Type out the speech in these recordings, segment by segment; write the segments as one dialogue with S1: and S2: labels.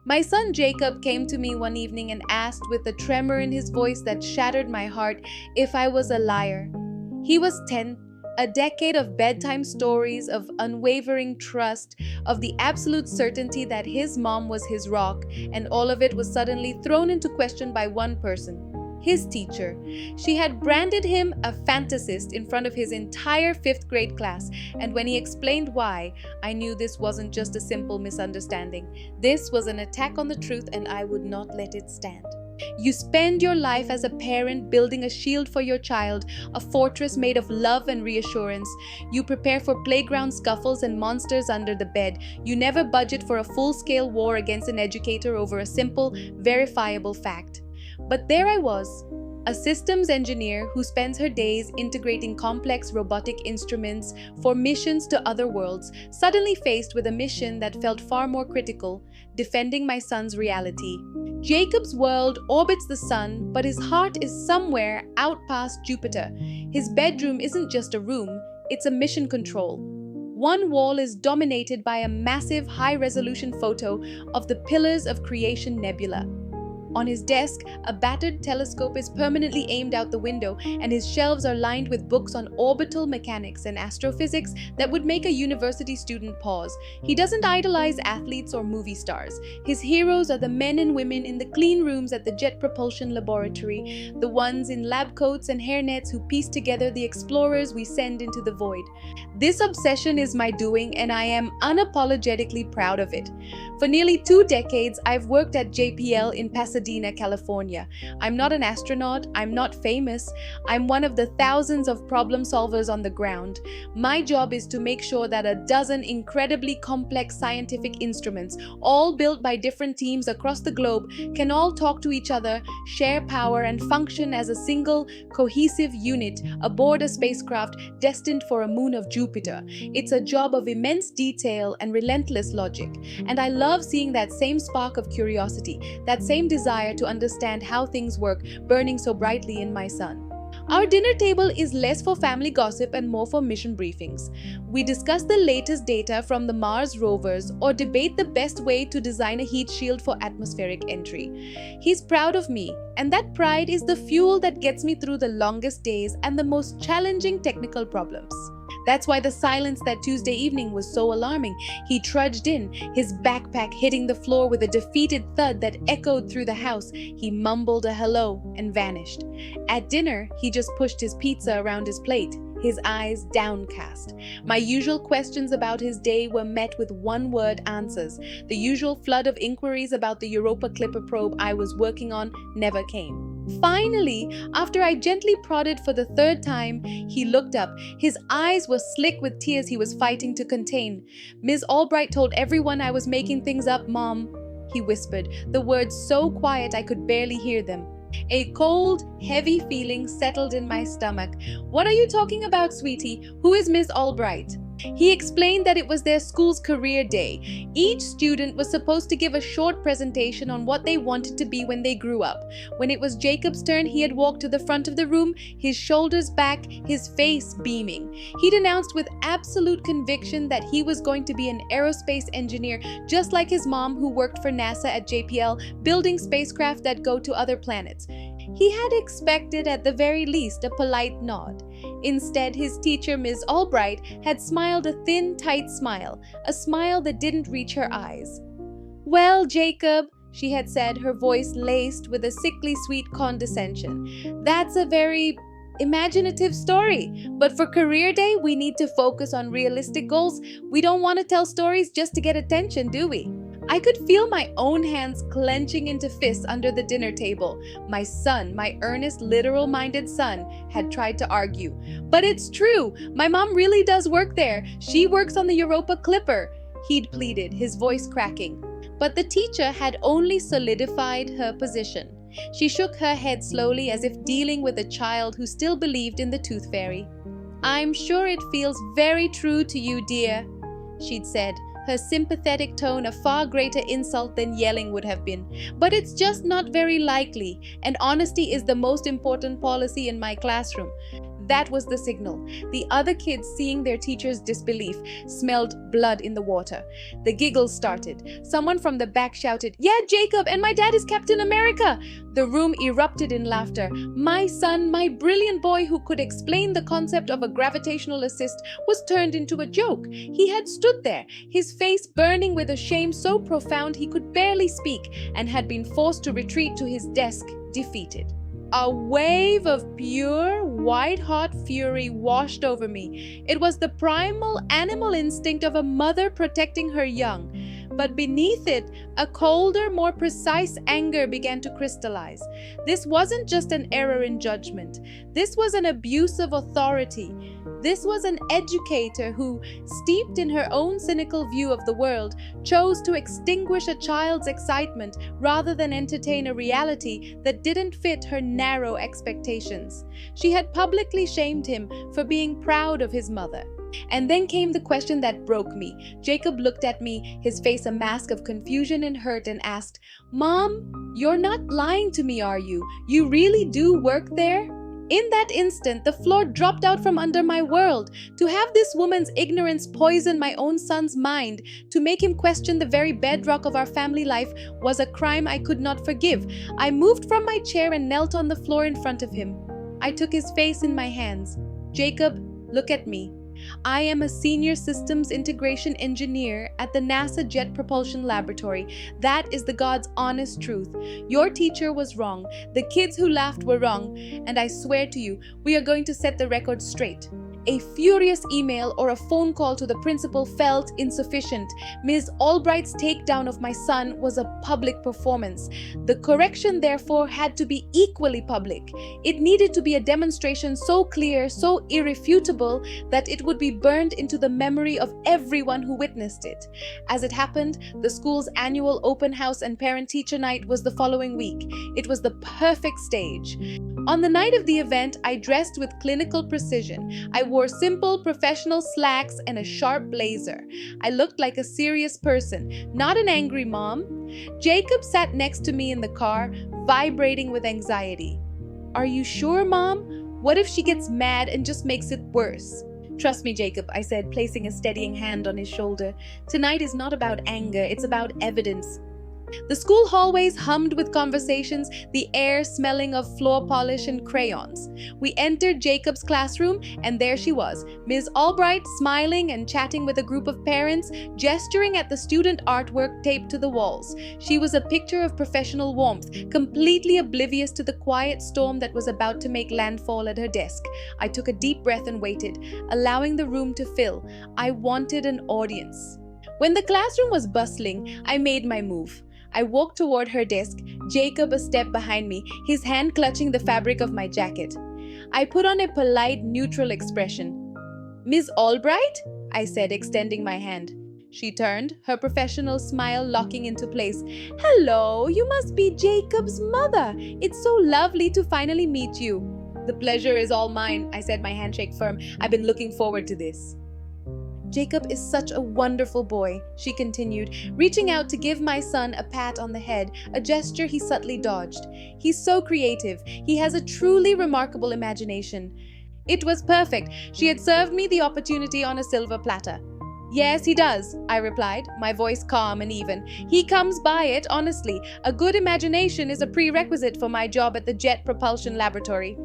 S1: My son Jacob came to me one evening and asked with a tremor in his voice that shattered my heart if I was a liar. He was 10, a decade of bedtime stories, of unwavering trust, of the absolute certainty that his mom was his rock, and all of it was suddenly thrown into question by one person. His teacher. She had branded him a fantasist in front of his entire fifth grade class, and when he explained why, I knew this wasn't just a simple misunderstanding. This was an attack on the truth, and I would not let it stand. You spend your life as a parent building a shield for your child, a fortress made of love and reassurance. You prepare for playground scuffles and monsters under the bed. You never budget for a full-scale war against an educator over a simple, verifiable fact. But there I was, a systems engineer who spends her days integrating complex robotic instruments for missions to other worlds, suddenly faced with a mission that felt far more critical: defending my son's reality. Jacob's world orbits the sun, but his heart is somewhere out past Jupiter. His bedroom isn't just a room, it's a mission control. One wall is dominated by a massive high-resolution photo of the Pillars of Creation Nebula. On his desk, a battered telescope is permanently aimed out the window, and his shelves are lined with books on orbital mechanics and astrophysics that would make a university student pause. He doesn't idolize athletes or movie stars. His heroes are the men and women in the clean rooms at the Jet Propulsion Laboratory, the ones in lab coats and hairnets who piece together the explorers we send into the void. This obsession is my doing, and I am unapologetically proud of it. For nearly 2 decades, I've worked at JPL in Pasadena, California. I'm not an astronaut, I'm not famous, I'm one of the thousands of problem solvers on the ground. My job is to make sure that a dozen incredibly complex scientific instruments, all built by different teams across the globe, can all talk to each other, share power, and function as a single, cohesive unit aboard a spacecraft destined for a moon of Jupiter. It's a job of immense detail and relentless logic, and I love seeing that same spark of curiosity, that same desire to understand how things work, burning so brightly in my son. Our dinner table is less for family gossip and more for mission briefings. We discuss the latest data from the Mars rovers or debate the best way to design a heat shield for atmospheric entry. He's proud of me, and that pride is the fuel that gets me through the longest days and the most challenging technical problems. That's why the silence that Tuesday evening was so alarming. He trudged in, his backpack hitting the floor with a defeated thud that echoed through the house. He mumbled a hello and vanished. At dinner, he just pushed his pizza around his plate, his eyes downcast. My usual questions about his day were met with one-word answers. The usual flood of inquiries about the Europa Clipper probe I was working on never came. Finally, after I gently prodded for the 3rd time, he looked up. His eyes were slick with tears he was fighting to contain. "Ms. Albright told everyone I was making things up, Mom," he whispered, the words so quiet I could barely hear them. A cold, heavy feeling settled in my stomach. "What are you talking about, sweetie? Who is Miss Albright?" He explained that it was their school's career day. Each student was supposed to give a short presentation on what they wanted to be when they grew up. When it was Jacob's turn, he had walked to the front of the room, his shoulders back, his face beaming. He'd announced with absolute conviction that he was going to be an aerospace engineer, just like his mom, who worked for NASA at JPL, building spacecraft that go to other planets. He had expected at the very least a polite nod. Instead, his teacher, Ms. Albright, had smiled a thin, tight smile, a smile that didn't reach her eyes. "Well, Jacob," she had said, her voice laced with a sickly sweet condescension, "that's a very imaginative story. But for career day, we need to focus on realistic goals. We don't want to tell stories just to get attention, do we?" I could feel my own hands clenching into fists under the dinner table. My son, my earnest, literal-minded son, had tried to argue. "But it's true. My mom really does work there. She works on the Europa Clipper," he'd pleaded, his voice cracking. But the teacher had only solidified her position. She shook her head slowly, as if dealing with a child who still believed in the tooth fairy. "I'm sure it feels very true to you, dear," she'd said, her sympathetic tone a far greater insult than yelling would have been. "But it's just not very likely, and honesty is the most important policy in my classroom. That was the signal. The other kids, seeing their teacher's disbelief, smelled blood in the water. The giggles started. Someone from the back shouted, "Yeah, Jacob, and my dad is Captain America!" The room erupted in laughter. My son, my brilliant boy who could explain the concept of a gravitational assist, was turned into a joke. He had stood there, his face burning with a shame so profound he could barely speak, and had been forced to retreat to his desk, defeated. A wave of pure, white-hot fury washed over me. It was the primal animal instinct of a mother protecting her young. But beneath it, a colder, more precise anger began to crystallize. This wasn't just an error in judgment. This was an abuse of authority. This was an educator who, steeped in her own cynical view of the world, chose to extinguish a child's excitement rather than entertain a reality that didn't fit her narrow expectations. She had publicly shamed him for being proud of his mother. And then came the question that broke me. Jacob looked at me, his face a mask of confusion and hurt, and asked, "Mom, you're not lying to me, are you? You really do work there?" In that instant, the floor dropped out from under my world. To have this woman's ignorance poison my own son's mind, to make him question the very bedrock of our family life, was a crime I could not forgive. I moved from my chair and knelt on the floor in front of him. I took his face in my hands. "Jacob, look at me. I am a senior systems integration engineer at the NASA Jet Propulsion Laboratory. That is the God's honest truth. Your teacher was wrong. The kids who laughed were wrong. And I swear to you, we are going to set the record straight." A furious email or a phone call to the principal felt insufficient. Ms. Albright's takedown of my son was a public performance. The correction, therefore, had to be equally public. It needed to be a demonstration so clear, so irrefutable, that it would be burned into the memory of everyone who witnessed it. As it happened, the school's annual open house and parent-teacher night was the following week. It was the perfect stage. On the night of the event, I dressed with clinical precision. I wore simple professional slacks and a sharp blazer. I looked like a serious person, not an angry mom. Jacob sat next to me in the car, vibrating with anxiety. "Are you sure, Mom? What if she gets mad and just makes it worse?" "Trust me, Jacob," I said, placing a steadying hand on his shoulder. "Tonight is not about anger, it's about evidence." The school hallways hummed with conversations, the air smelling of floor polish and crayons. We entered Jacob's classroom, and there she was, Ms. Albright, smiling and chatting with a group of parents, gesturing at the student artwork taped to the walls. She was a picture of professional warmth, completely oblivious to the quiet storm that was about to make landfall at her desk. I took a deep breath and waited, allowing the room to fill. I wanted an audience. When the classroom was bustling, I made my move. I walked toward her desk, Jacob a step behind me, his hand clutching the fabric of my jacket. I put on a polite, neutral expression. "Miss Albright?" I said, extending my hand. She turned, her professional smile locking into place. "Hello, you must be Jacob's mother. It's so lovely to finally meet you." "The pleasure is all mine," I said, my handshake firm. "I've been looking forward to this." "Jacob is such a wonderful boy," she continued, reaching out to give my son a pat on the head, a gesture he subtly dodged. "He's so creative. He has a truly remarkable imagination." It was perfect. She had served me the opportunity on a silver platter. "Yes, he does," I replied, my voice calm and even. "He comes by it, honestly. A good imagination is a prerequisite for my job at the Jet Propulsion Laboratory."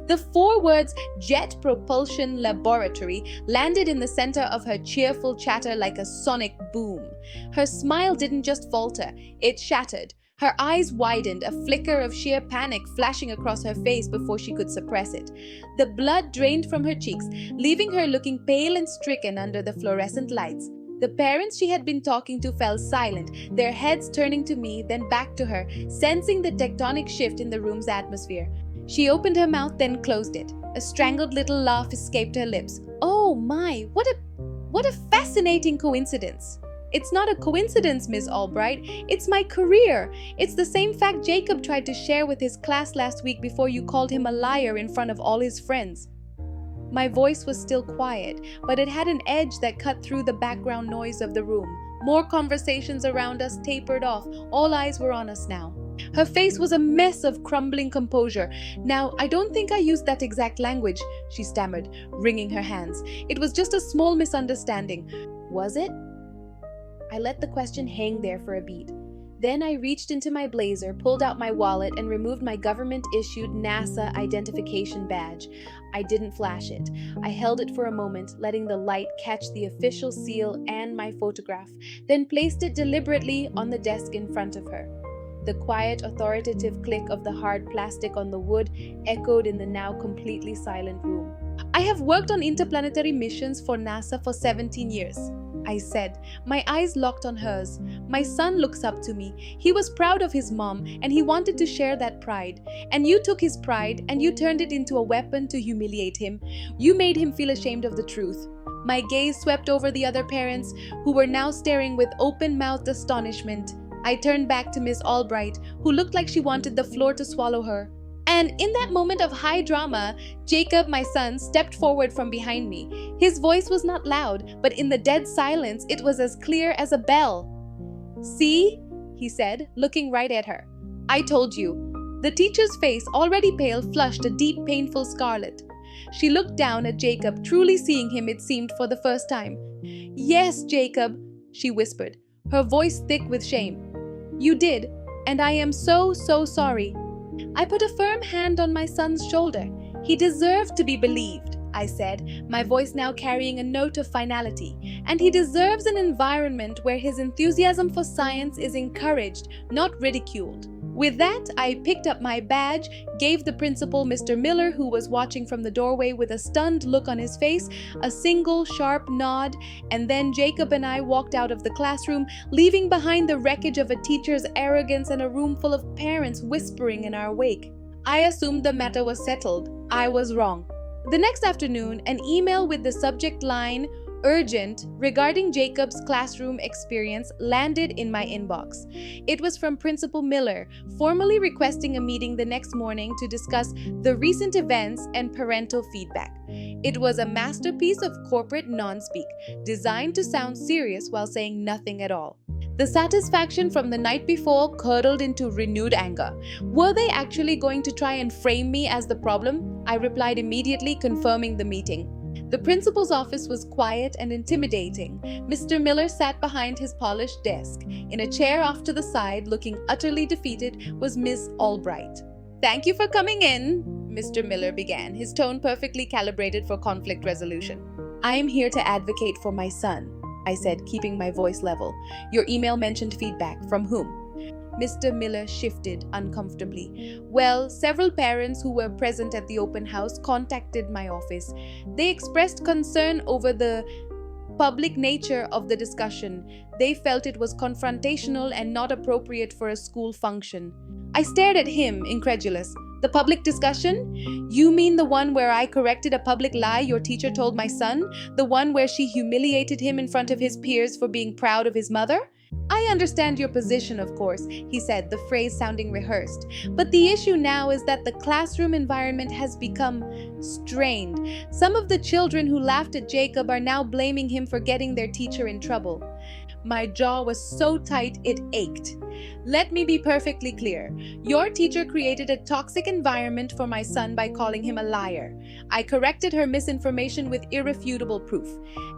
S1: The 4 words "Jet Propulsion Laboratory" landed in the center of her cheerful chatter like a sonic boom. Her smile didn't just falter, it shattered. Her eyes widened, a flicker of sheer panic flashing across her face before she could suppress it. The blood drained from her cheeks, leaving her looking pale and stricken under the fluorescent lights. The parents she had been talking to fell silent, their heads turning to me, then back to her, sensing the tectonic shift in the room's atmosphere. She opened her mouth, then closed it. A strangled little laugh escaped her lips. "Oh my, what a fascinating coincidence." "It's not a coincidence, Miss Albright. It's my career. It's the same fact Jacob tried to share with his class last week before you called him a liar in front of all his friends." My voice was still quiet, but it had an edge that cut through the background noise of the room. More conversations around us tapered off. All eyes were on us now. Her face was a mess of crumbling composure. "Now, I don't think I used that exact language," she stammered, wringing her hands. "It was just a small misunderstanding." "Was it?" I let the question hang there for a beat. Then I reached into my blazer, pulled out my wallet, and removed my government-issued NASA identification badge. I didn't flash it. I held it for a moment, letting the light catch the official seal and my photograph, then placed it deliberately on the desk in front of her. The quiet, authoritative click of the hard plastic on the wood echoed in the now completely silent room. "I have worked on interplanetary missions for NASA for 17 years. I said, my eyes locked on hers. "My son looks up to me. He was proud of his mom, and he wanted to share that pride. And you took his pride, and you turned it into a weapon to humiliate him. You made him feel ashamed of the truth." My gaze swept over the other parents, who were now staring with open-mouthed astonishment. I turned back to Miss Albright, who looked like she wanted the floor to swallow her. And in that moment of high drama, Jacob, my son, stepped forward from behind me. His voice was not loud, but in the dead silence, it was as clear as a bell. "See?" he said, looking right at her. "I told you." The teacher's face, already pale, flushed a deep, painful scarlet. She looked down at Jacob, truly seeing him, it seemed, for the first time. "Yes, Jacob," she whispered, her voice thick with shame. "You did, and I am so, so sorry." I put a firm hand on my son's shoulder. "He deserved to be believed," I said, my voice now carrying a note of finality. "And he deserves an environment where his enthusiasm for science is encouraged, not ridiculed." With that, I picked up my badge, gave the principal, Mr. Miller, who was watching from the doorway with a stunned look on his face, a single sharp nod, and then Jacob and I walked out of the classroom, leaving behind the wreckage of a teacher's arrogance and a room full of parents whispering in our wake. I assumed the matter was settled. I was wrong. The next afternoon, an email with the subject line "Urgent" regarding Jacob's classroom experience landed in my inbox. It was from Principal Miller, formally requesting a meeting the next morning to discuss the recent events and parental feedback. It was a masterpiece of corporate non-speak, designed to sound serious while saying nothing at all. The satisfaction from the night before curdled into renewed anger. Were they actually going to try and frame me as the problem? I replied immediately, confirming the meeting. The principal's office was quiet and intimidating. Mr. Miller sat behind his polished desk. In a chair off to the side, looking utterly defeated, was Miss Albright. "Thank you for coming in," Mr. Miller began, his tone perfectly calibrated for conflict resolution. "I am here to advocate for my son," I said, keeping my voice level. "Your email mentioned feedback. From whom?" Mr. Miller shifted uncomfortably. "Well, several parents who were present at the open house contacted my office. They expressed concern over the public nature of the discussion. They felt it was confrontational and not appropriate for a school function." I stared at him, incredulous. "The public discussion? You mean the one where I corrected a public lie your teacher told my son? The one where she humiliated him in front of his peers for being proud of his mother?" "I understand your position, of course," he said, the phrase sounding rehearsed. "But the issue now is that the classroom environment has become strained. Some of the children who laughed at Jacob are now blaming him for getting their teacher in trouble." My jaw was so tight it ached. "Let me be perfectly clear. Your teacher created a toxic environment for my son by calling him a liar. I corrected her misinformation with irrefutable proof.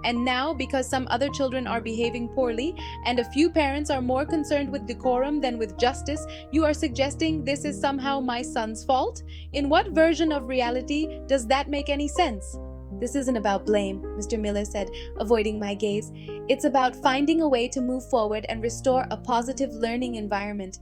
S1: And now, because some other children are behaving poorly and a few parents are more concerned with decorum than with justice, you are suggesting this is somehow my son's fault? In what version of reality does that make any sense?" "This isn't about blame," Mr. Miller said, avoiding my gaze. "It's about finding a way to move forward and restore a positive learning environment."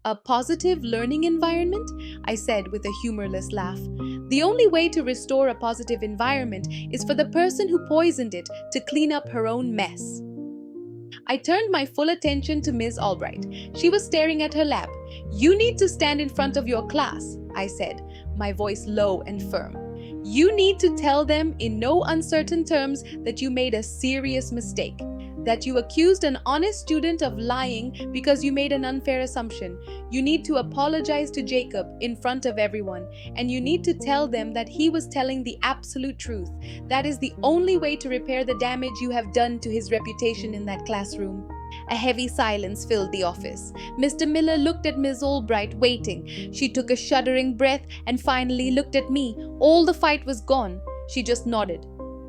S1: "A positive learning environment?" I said with a humorless laugh. "The only way to restore a positive environment is for the person who poisoned it to clean up her own mess." I turned my full attention to Ms. Albright. She was staring at her lap. "You need to stand in front of your class," I said, my voice low and firm. "You need to tell them in no uncertain terms that you made a serious mistake, that you accused an honest student of lying because you made an unfair assumption. You need to apologize to Jacob in front of everyone, and you need to tell them that he was telling the absolute truth. That is the only way to repair the damage you have done to his reputation in that classroom." A heavy silence filled the office. Mr. Miller looked at Miss Albright, waiting. She took a shuddering breath and finally looked at me. All the fight was gone. She just nodded.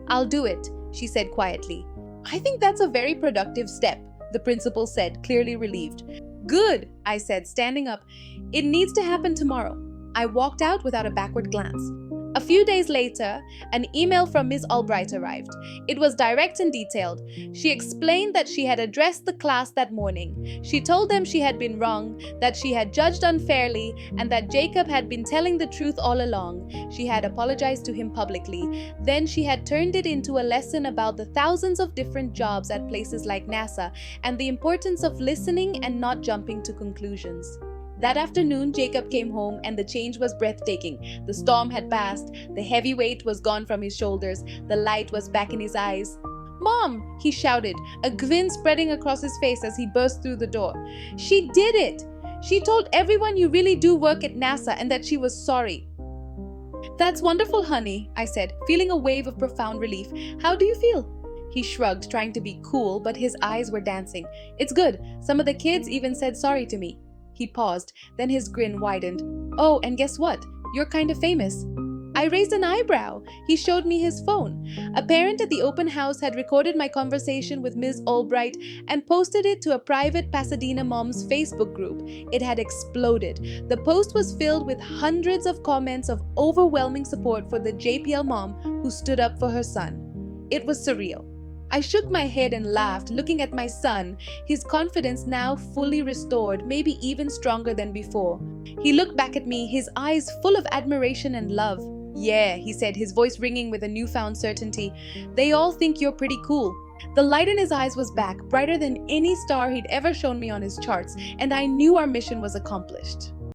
S1: "I'll do it," she said quietly. "I think that's a very productive step," the principal said, clearly relieved. "Good," I said, standing up. "It needs to happen tomorrow." I walked out without a backward glance. A few days later, an email from Miss Albright arrived. It was direct and detailed. She explained that she had addressed the class that morning. She told them she had been wrong, that she had judged unfairly, and that Jacob had been telling the truth all along. She had apologized to him publicly. Then she had turned it into a lesson about the thousands of different jobs at places like NASA and the importance of listening and not jumping to conclusions. That afternoon, Jacob came home and the change was breathtaking. The storm had passed, the heavy weight was gone from his shoulders, the light was back in his eyes. "Mom!" he shouted, a grin spreading across his face as he burst through the door. "She did it! She told everyone you really do work at NASA and that she was sorry." "That's wonderful, honey," I said, feeling a wave of profound relief. "How do you feel?" He shrugged, trying to be cool, but his eyes were dancing. "It's good. Some of the kids even said sorry to me." He paused, then his grin widened. "Oh, and guess what? You're kind of famous." I raised an eyebrow. He showed me his phone. A parent at the open house had recorded my conversation with Ms. Albright and posted it to a private Pasadena Moms Facebook group. It had exploded. The post was filled with hundreds of comments of overwhelming support for the JPL mom who stood up for her son. It was surreal. I shook my head and laughed, looking at my son, his confidence now fully restored, maybe even stronger than before. He looked back at me, his eyes full of admiration and love. "Yeah," he said, his voice ringing with a newfound certainty. "They all think you're pretty cool." The light in his eyes was back, brighter than any star he'd ever shown me on his charts, and I knew our mission was accomplished.